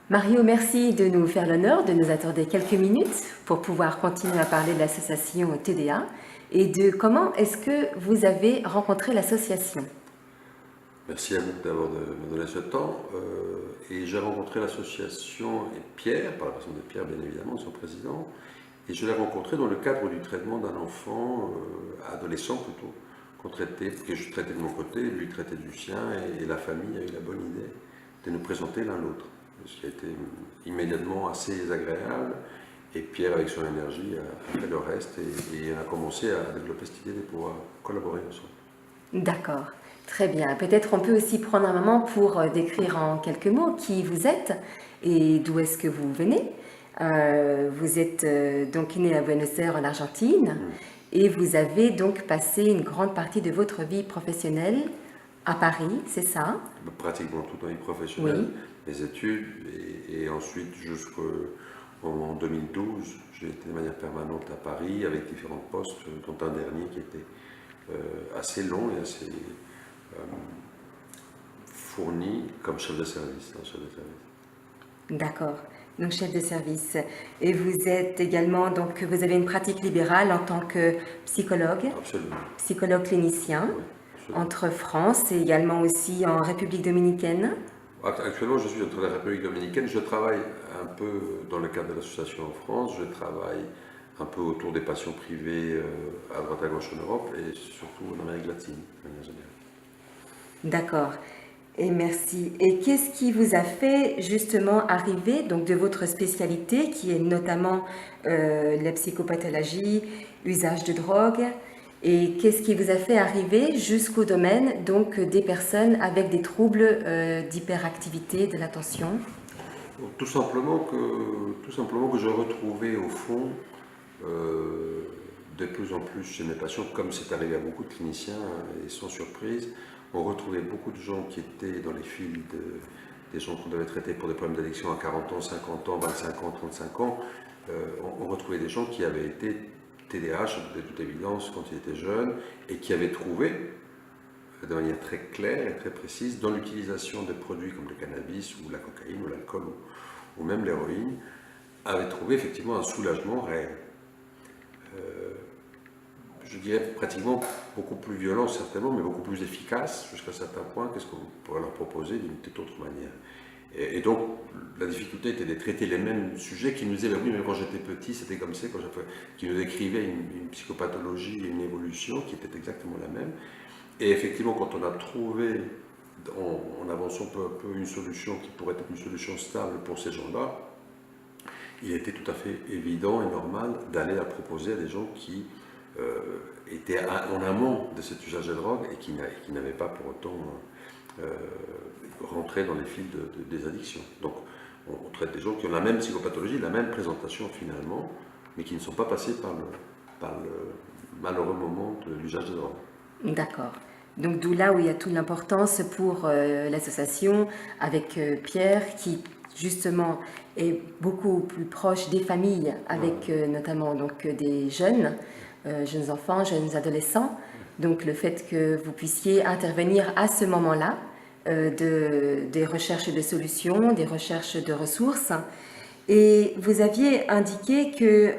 Mario, merci de nous faire l'honneur de nous accorder quelques minutes pour pouvoir continuer à parler de l'association TDA et de comment est-ce que vous avez rencontré l'association. Merci à vous d'avoir me donné ce temps. Et j'ai rencontré l'association et Pierre, par la personne de Pierre bien évidemment, son président, et je l'ai rencontré dans le cadre du traitement d'un enfant, adolescent plutôt, qu'on traitait, que je traitais de mon côté, lui traitait du sien, et la famille a eu la bonne idée de nous présenter l'un l'autre. Ce qui a été immédiatement assez agréable, et Pierre avec son énergie a fait le reste, et on a commencé à développer cette idée de pouvoir collaborer ensemble. D'accord, très bien. Peut-être on peut aussi prendre un moment pour décrire en quelques mots qui vous êtes et d'où est-ce que vous venez. Vous êtes donc né à Buenos Aires en Argentine et vous avez donc passé une grande partie de votre vie professionnelle à Paris, c'est ça? Pratiquement toute ma vie professionnelle, Oui. mes études, et ensuite jusqu'en 2012, j'ai été de manière permanente à Paris avec différents postes, dont un dernier qui était assez long et assez fourni comme chef de service. D'accord, donc chef de service. Et vous êtes également, donc vous avez une pratique libérale en tant que psychologue, Absolument, psychologue clinicien, oui, absolument. entre France et également aussi en République dominicaine. Actuellement, je suis entre la République dominicaine. Je travaille un peu dans le cadre de l'association en France. Je travaille un peu autour des patients privés à droite à gauche en Europe et surtout en Amérique latine, de manière générale. D'accord. Et merci. Et qu'est-ce qui vous a fait justement arriver donc de votre spécialité qui est notamment la psychopathologie, usage de drogue, et qu'est-ce qui vous a fait arriver jusqu'au domaine donc des personnes avec des troubles d'hyperactivité de l'attention? Tout simplement que je retrouvais au fond euh, de plus en plus chez mes patients, comme c'est arrivé à beaucoup de cliniciens, et sans surprise, on retrouvait beaucoup de gens qui étaient dans les files des gens qu'on devait traiter pour des problèmes d'addiction à 40 ans, 50 ans, 25 ans, 35 ans. On retrouvait des gens qui avaient été TDAH de toute évidence quand ils étaient jeunes et qui avaient trouvé de manière très claire et très précise dans l'utilisation de produits comme le cannabis ou la cocaïne ou l'alcool ou même l'héroïne, avaient trouvé effectivement un soulagement réel. Je dirais pratiquement beaucoup plus violent certainement, mais beaucoup plus efficace jusqu'à certains points qu'est-ce qu'on pourrait leur proposer d'une toute autre manière. Et donc la difficulté était de traiter les mêmes sujets qui nous disaient, oui, mais quand j'étais petit c'était comme ça, qui nous décrivaient une psychopathologie et une évolution qui était exactement la même. Et effectivement, quand on a trouvé, en avançant peu à peu, une solution qui pourrait être une solution stable pour ces gens-là, il était tout à fait évident et normal d'aller la proposer à des gens qui étaient en amont de cet usage de drogue et qui n'avaient pas pour autant rentré dans les fils des addictions. Donc on traite des gens qui ont la même psychopathologie, la même présentation finalement, mais qui ne sont pas passés par le malheureux moment de l'usage de drogue. D'accord. Donc d'où là où il y a toute l'importance pour l'association avec Pierre qui justement est beaucoup plus proche des familles avec notamment donc des jeunes, jeunes enfants, jeunes adolescents. Donc le fait que vous puissiez intervenir à ce moment-là des recherches de solutions, des recherches de ressources. Et vous aviez indiqué que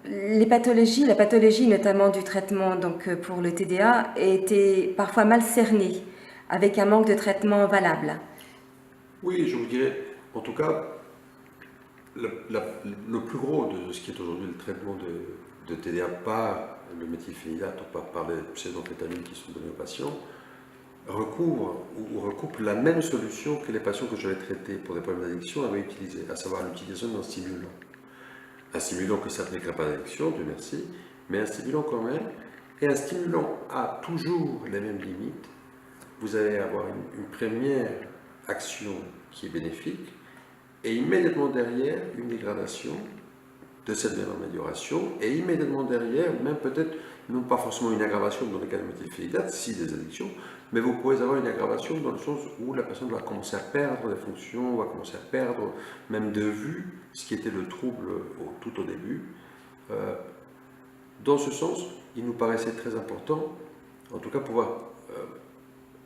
les pathologies, la pathologie notamment du traitement donc pour le TDA était parfois mal cernée, avec un manque de traitement valable. Oui, je vous dirais, en tout cas, le plus gros de ce qui est aujourd'hui le traitement de TDA par le méthylphénidate ou par les pseudoamphétamines qui sont données aux patients, recouvre ou recoupe la même solution que les patients que j'avais traités pour des problèmes d'addiction avaient utilisé, à savoir l'utilisation d'un stimulant. Un stimulant que ça n'appliquera pas d'addiction, Dieu merci, mais un stimulant quand même. Et un stimulant a toujours les mêmes limites. Vous allez avoir une première action qui est bénéfique, et immédiatement derrière, une dégradation de cette même amélioration, et immédiatement derrière, même peut-être, non pas forcément une aggravation dans le cas de méthylphénidate, si des addictions, mais vous pouvez avoir une aggravation dans le sens où la personne va commencer à perdre des fonctions, va commencer à perdre même de vue ce qui était le trouble tout au début. Dans ce sens, il nous paraissait très important, en tout cas pouvoir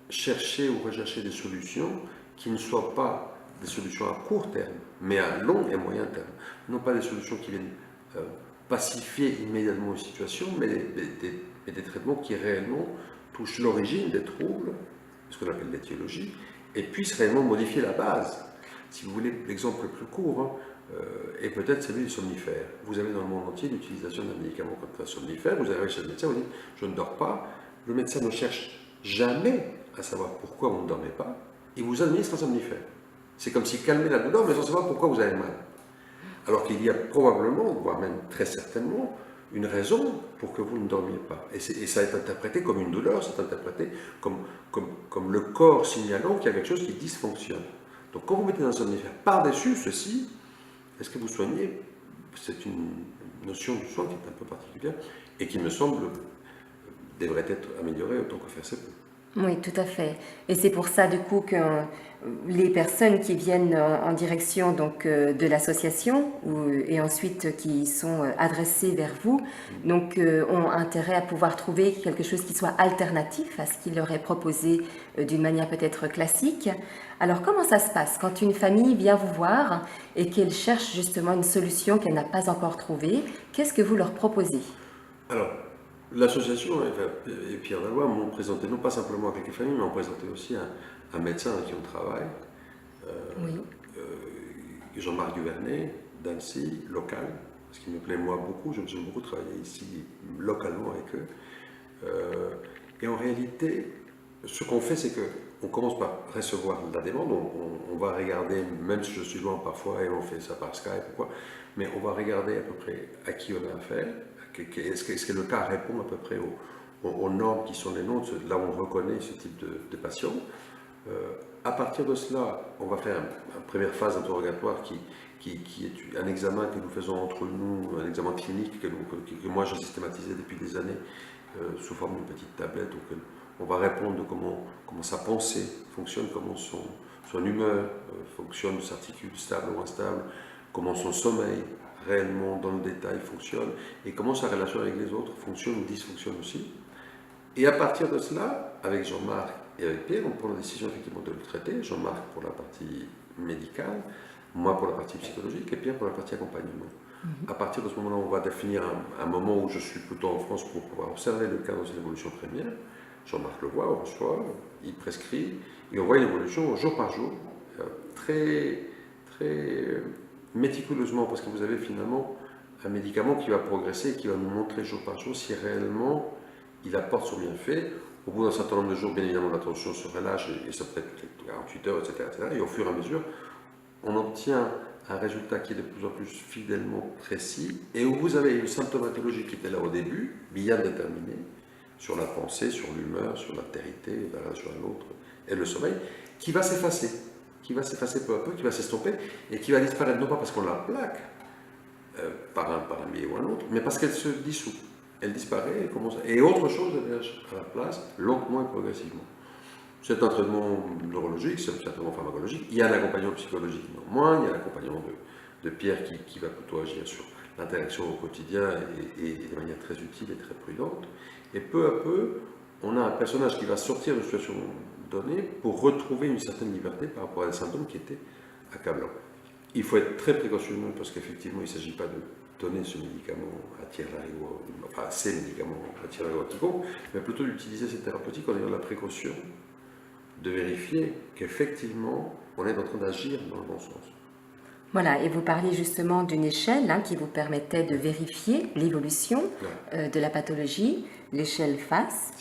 chercher ou rechercher des solutions qui ne soient pas des solutions à court terme, mais à long et moyen terme. Non pas des solutions qui viennent pacifier immédiatement une situation, mais des traitements qui réellement touchent l'origine des troubles, ce qu'on appelle l'étiologie, et puissent réellement modifier la base. Si vous voulez, l'exemple le plus court, est peut-être celui du somnifère. Vous avez dans le monde entier l'utilisation d'un médicament contre un somnifère, vous arrivez chez le médecin, vous dites « je ne dors pas », le médecin ne cherche jamais à savoir pourquoi vous ne dormez pas, il vous administre un somnifère. C'est comme si calmer la douleur, mais sans savoir pourquoi vous avez mal. Alors qu'il y a probablement, voire même très certainement, une raison pour que vous ne dormiez pas. Et ça est interprété comme une douleur, c'est interprété comme le corps signalant qu'il y a quelque chose qui dysfonctionne. Donc quand vous mettez un somnifère par-dessus ceci, est-ce que vous soignez? C'est une notion du soin qui est un peu particulière et qui me semble devrait être améliorée autant que faire se peut. Oui, tout à fait. Et c'est pour ça, du coup, que les personnes qui viennent en direction donc, de l'association et ensuite qui sont adressées vers vous donc, ont intérêt à pouvoir trouver quelque chose qui soit alternatif à ce qui leur est proposé d'une manière peut-être classique. Alors, comment ça se passe quand une famille vient vous voir et qu'elle cherche justement une solution qu'elle n'a pas encore trouvée? Qu'est-ce que vous leur proposez? Alors, l'association et Pierre Dalois m'ont présenté, non pas simplement à quelques familles, mais m'ont présenté aussi un médecin avec qui on travaille, Oui. Jean-Marc Duvernay, d'Annecy, local, ce qui me plaît moi beaucoup, j'aime beaucoup travailler ici localement avec eux. Et en réalité, ce qu'on fait, c'est qu'on commence par recevoir la demande, on va regarder, même si je suis loin parfois, et on fait ça par Skype ou quoi, mais on va regarder à peu près à qui on a affaire, est-ce que le cas répond à peu près aux normes qui sont les nôtres, là où on reconnaît ce type de patient. À partir de cela, on va faire une première phase d'interrogatoire qui est un examen que nous faisons entre nous, un examen clinique que moi j'ai systématisé depuis des années sous forme d'une petite tablette. Donc, on va répondre de comment sa pensée fonctionne, comment son humeur fonctionne, s'articule stable ou instable, comment son sommeil réellement dans le détail fonctionne et comment sa relation avec les autres fonctionne ou dysfonctionne aussi. Et à partir de cela, avec Jean-Marc et avec Pierre, on prend la décision effectivement de le traiter. Jean-Marc pour la partie médicale, moi pour la partie psychologique et Pierre pour la partie accompagnement. À partir de ce moment-là, on va définir un moment où je suis plutôt en France pour pouvoir observer le cas dans une évolution première. Jean-Marc le voit, on reçoit, il prescrit et on voit une évolution jour par jour, très, très méticuleusement, parce que vous avez finalement un médicament qui va progresser et qui va nous montrer jour par jour si réellement il apporte son bienfait. Au bout d'un certain nombre de jours, bien évidemment, la tension se relâche et ça peut être toutes les 48 heures, etc., etc. Et au fur et à mesure, on obtient un résultat qui est de plus en plus fidèlement précis et où vous avez une symptomatologie qui était là au début, bien déterminée, sur la pensée, sur l'humeur, sur l'altérité, la relation à l'autre et le sommeil, qui va s'effacer peu à peu, qui va s'estomper et qui va disparaître, non pas parce qu'on la plaque par un biais ou un autre, mais parce qu'elle se dissout. Elle disparaît, elle commence, et autre chose émerge à la place, lentement et progressivement. C'est un traitement neurologique, c'est un traitement pharmacologique, il y a l'accompagnement psychologique néanmoins, il y a l'accompagnement de Pierre qui va plutôt agir sur l'interaction au quotidien et de manière très utile et très prudente. Et peu à peu, on a un personnage qui va sortir d'une situation donnée pour retrouver une certaine liberté par rapport à des symptômes qui étaient accablants. Il faut être très précautionneux parce qu'effectivement, il ne s'agit pas de donner ce médicament à tire-larigot, enfin ces médicaments à tire-larigot à quiconque, mais plutôt d'utiliser cette thérapeutique en ayant la précaution de vérifier qu'effectivement, on est en train d'agir dans le bon sens. Voilà, et vous parliez justement d'une échelle qui vous permettait de vérifier l'évolution de la pathologie, l'échelle FAS,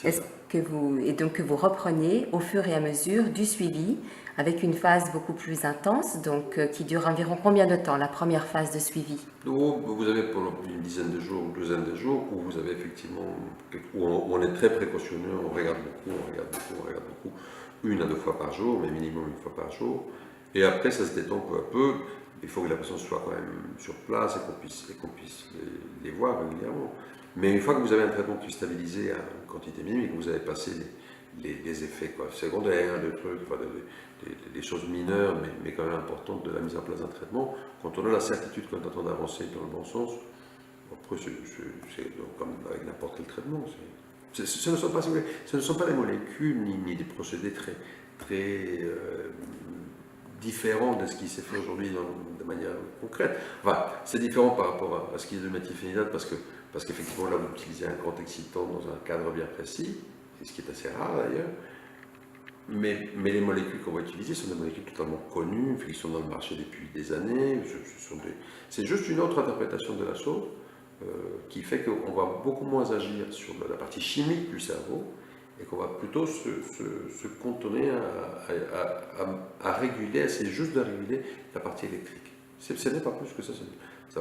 et donc que vous repreniez au fur et à mesure du suivi avec une phase beaucoup plus intense, donc qui dure environ combien de temps, la première phase de suivi? Vous avez pendant une dizaine de jours, une douzaine de jours, où vous avez effectivement, où on est très précautionneux, on regarde beaucoup, 1 à 2 fois par jour, mais minimum 1 fois par jour, et après ça se détend peu à peu. Il faut que la personne soit quand même sur place et qu'on puisse les voir régulièrement. Mais une fois que vous avez un traitement qui est stabilisé à une quantité minime et que vous avez passé les effets secondaires, des choses mineures, mais quand même importantes de la mise en place d'un traitement, quand on a la certitude qu'on est en train d'avancer dans le bon sens, après c'est comme avec n'importe quel traitement. Ce ne sont pas des molécules ni des procédés très différent de ce qui s'est fait aujourd'hui de manière concrète. Enfin, c'est différent par rapport à ce qui est le méthylphénidate parce qu'effectivement là vous utilisez un grand excitant dans un cadre bien précis, ce qui est assez rare d'ailleurs. Mais les molécules qu'on va utiliser sont des molécules totalement connues, qui sont dans le marché depuis des années. C'est juste une autre interprétation de la chose qui fait qu'on va beaucoup moins agir sur la partie chimique du cerveau et qu'on va plutôt se cantonner à réguler, essayer juste de réguler la partie électrique. Ce n'est pas plus que ça. Ça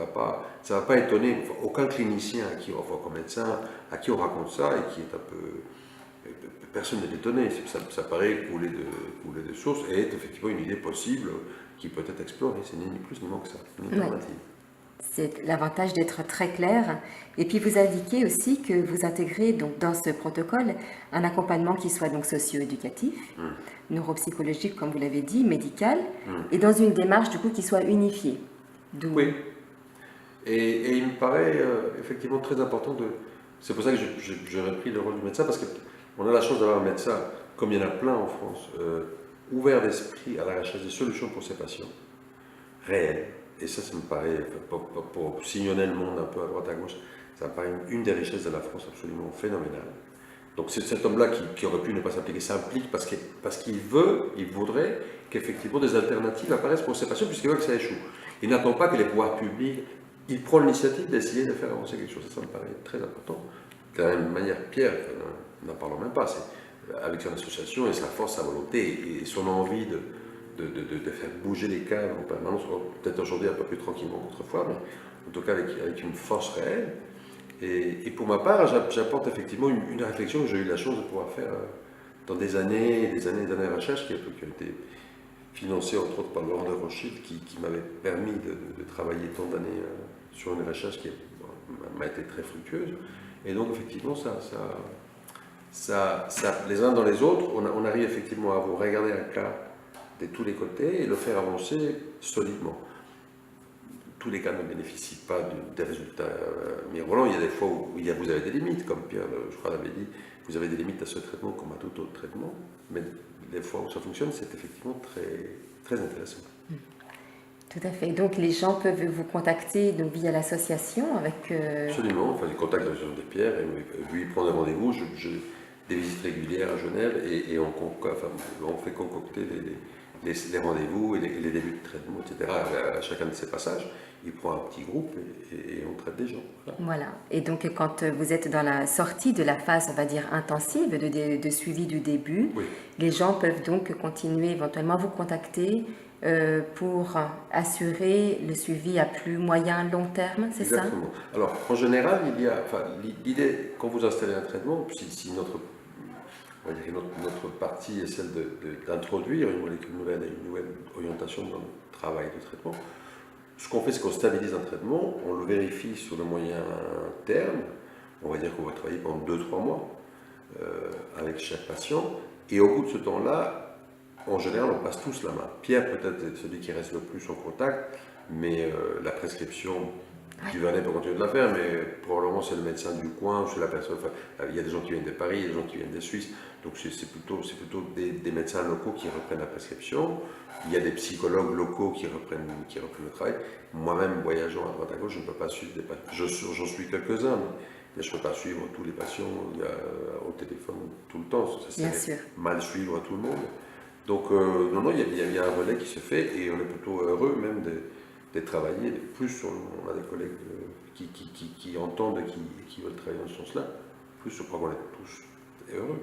va pas étonner aucun clinicien enfin comme médecin à qui on raconte ça et qui est un peu... Personne n'est étonné, ça paraît couler de source et est effectivement une idée possible qui peut être explorée. C'est ni plus ni moins que ça, une alternative. C'est l'avantage d'être très clair. Et puis vous indiquez aussi que vous intégrez donc dans ce protocole un accompagnement qui soit donc socio-éducatif, neuropsychologique comme vous l'avez dit, médical, et dans une démarche du coup qui soit unifiée. Oui. Et il me paraît effectivement très important de... C'est pour ça que j'ai repris le rôle du médecin parce qu'on a la chance d'avoir un médecin, comme il y en a plein en France, ouvert d'esprit à la recherche des solutions pour ces patients, réelles. Et ça me paraît, pour sillonner le monde un peu à droite à gauche, ça me paraît une des richesses de la France absolument phénoménale. Donc c'est cet homme-là qui aurait pu ne pas s'appliquer, ça implique parce qu'il voudrait qu'effectivement des alternatives apparaissent pour ces patients puisqu'il veut que ça échoue. Il n'attend pas que les pouvoirs publics, il prend l'initiative d'essayer de faire avancer quelque chose. Ça me paraît très important. De la même manière, Pierre, n'en parlons même pas, avec son association et sa force, sa volonté et son envie de faire bouger les cadres en permanence, peut-être aujourd'hui un peu plus tranquillement qu'autrefois, mais en tout cas avec une force réelle. Et pour ma part, j'apporte effectivement une réflexion que j'ai eu la chance de pouvoir faire dans des années de recherche qui ont été financées entre autres par Laurent de Rothschild qui m'avait permis de travailler tant d'années sur une recherche qui m'a été très fructueuse. Et donc effectivement, les uns dans les autres, on arrive effectivement à vous regarder un cas de tous les côtés et le faire avancer solidement. Tous les cas ne bénéficient pas des résultats mirobolants. Il y a des fois où vous avez des limites, comme Pierre, je crois, l'avait dit, vous avez des limites à ce traitement comme à tout autre traitement, mais les fois où ça fonctionne, c'est effectivement très, très intéressant. Tout à fait. Donc les gens peuvent vous contacter donc, via l'association avec... Absolument, enfin, les contacts de l'association de Pierre, et lui prendre des rendez-vous, des visites régulières à Genève, et on fait concocter les rendez-vous et les débuts de traitement, etc. À chacun de ces passages, il prend un petit groupe et on traite des gens. Voilà. Et donc quand vous êtes dans la sortie de la phase, on va dire, intensive de suivi du début, oui. Les gens peuvent donc continuer éventuellement à vous contacter pour assurer le suivi à plus moyen, long terme, c'est ça? Exactement. Alors, en général, l'idée, quand vous installez un traitement, si notre partie est celle d'introduire une molécule nouvelle et une nouvelle orientation dans le travail de traitement, ce qu'on fait, c'est qu'on stabilise un traitement, on le vérifie sur le moyen terme, on va dire qu'on va travailler pendant 2-3 mois avec chaque patient, et au bout de ce temps-là, en général, on passe tous la main. Pierre peut-être est celui qui reste le plus en contact, mais la prescription, Duvernay peut continuer de la faire, mais probablement c'est le médecin du coin, c'est la personne. Enfin, il y a des gens qui viennent de Paris, il y a des gens qui viennent de Suisse, donc c'est plutôt des médecins locaux qui reprennent la prescription. Il y a des psychologues locaux qui reprennent le travail. Moi-même, voyageant à droite à gauche, je ne peux pas suivre des patients. J'en suis quelques-uns, mais je ne peux pas suivre tous les patients au téléphone tout le temps. Ça serait mal suivre tout le monde. Donc, non, il y a un relais qui se fait et on est plutôt heureux même de travailler. Plus on a des collègues qui entendent et qui veulent travailler dans ce sens-là, plus je crois qu'on est tous heureux.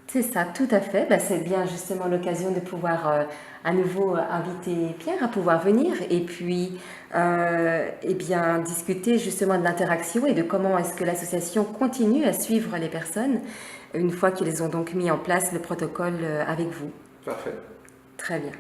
C'est ça, tout à fait. C'est bien justement l'occasion de pouvoir à nouveau inviter Pierre à pouvoir venir et puis bien discuter justement de l'interaction et de comment est-ce que l'association continue à suivre les personnes une fois qu'ils ont donc mis en place le protocole avec vous. Parfait. Très bien.